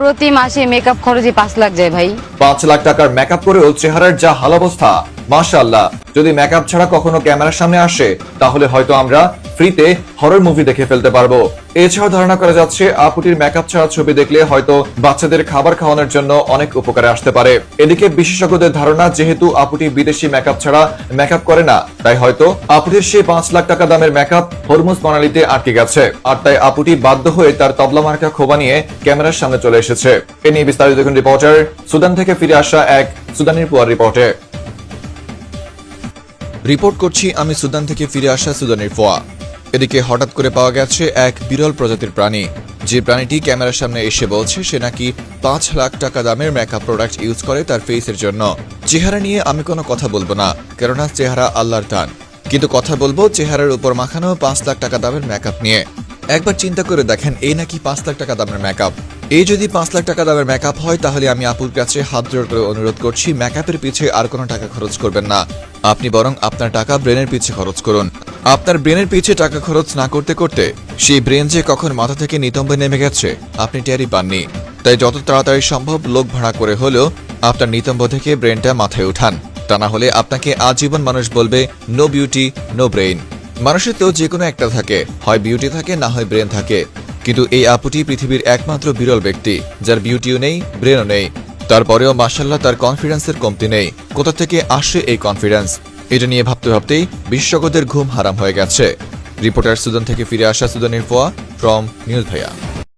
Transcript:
প্রতি মাসে মেকআপ খরচে 5 লাখ যায় ভাই। 5 লাখ টাকার মেকআপ করেও চেহারার যা হাল অবস্থা, মাশাআল্লাহ। যদি মেকআপ ছাড়া কখনো ক্যামেরার সামনে আসে তাহলে হয়তো আমরা ফ্রিতে হরর মুভি দেখে ফেলতে পারবো। এছাড়াও ধারণা করা যাচ্ছে আপুটির মেকআপ ছাড়া ছবি দেখলে হয়তো বাচ্চাদের খাবার খাওয়ানোর জন্য অনেক উপকারে আসতে পারে। এদিকে বিশেষজ্ঞদের ধারণা, যেহেতু আপুটি বিদেশি মেকআপ ছাড়া মেকআপ করে না, তাই হয়তো আপুটির সেই 5 লাখ টাকা দামের মেকআপ হরমুজ প্রণালীতে আটকে গেছে। আর তাই আপুটি বাধ্য হয়ে তার তবলা মার্কা খোবা নিয়ে ক্যামেরার সামনে চলে এসেছে। এ নিয়ে বিস্তারিত দেখুন রিপোর্টার সুদান থেকে ফিরে আসা এক সুদানির পুয়ার রিপোর্টে। রিপোর্ট করছি আমি সুদান থেকে ফিরে আসা সুদানের ফোয়া। এদিকে হঠাৎ করে পাওয়া গেছে এক বিরল প্রজাতির প্রাণী, যে প্রাণীটি ক্যামেরার সামনে এসে বলছে সে নাকি 5 লাখ টাকা দামের মেকআপ প্রোডাক্ট ইউজ করে তার ফেসের জন্য। চেহারা নিয়ে আমি কোনো কথা বলবো না, কেননা চেহারা আল্লাহর দান, কিন্তু কথা বলবো চেহারার উপর মাখানো 5 লাখ টাকা দামের মেকআপ নিয়ে। একবার চিন্তা করে দেখেন, এই নাকি 5 লাখ টাকা দামের মেকআপ। এই যদি 5 লাখ টাকা দামের মেকআপ হয়, তাহলে আমি আপুর কাছে হাত জোড় করে অনুরোধ করছি, মেকআপের পিছে আর কোনো টাকা খরচ করবেন না। আপনি বরং আপনার টাকা ব্রেনের পিছে খরচ করুন। আপনার ব্রেনের পিছে টাকা খরচ না করতে করতে সেই ব্রেন যে কখন মাথা থেকে নিতম্বে নেমে গেছে আপনি টেরই পাননি। তাই যত তাড়াতাড়ি সম্ভব লোক ভাড়া করে হলেও আপনার নিতম্ব থেকে ব্রেনটা মাথায় উঠান, তা না হলে আপনাকে আজীবন মানুষ বলবে নো বিউটি নো ব্রেইন। মানুষের তো যে কোনো একটা থাকে, হয় বিউটি থাকে না হয় ব্রেন থাকে, কিন্তু এই আপুটি পৃথিবীর একমাত্র বিরল ব্যক্তি যার বিউটিও নেই ব্রেনও নেই। তারপরেও মাশাআল্লাহ তার কনফিডেন্সের কমতি নেই। কোথা থেকে আসে এই কনফিডেন্স, এটা নিয়ে ভাবতে ভাবতেই বিশেষজ্ঞদের ঘুম হারাম হয়ে গেছে। রিপোর্টার সুদান থেকে ফিরে আসা সুদানের ফোয়া ফ্রম নিউজ ভাইয়া।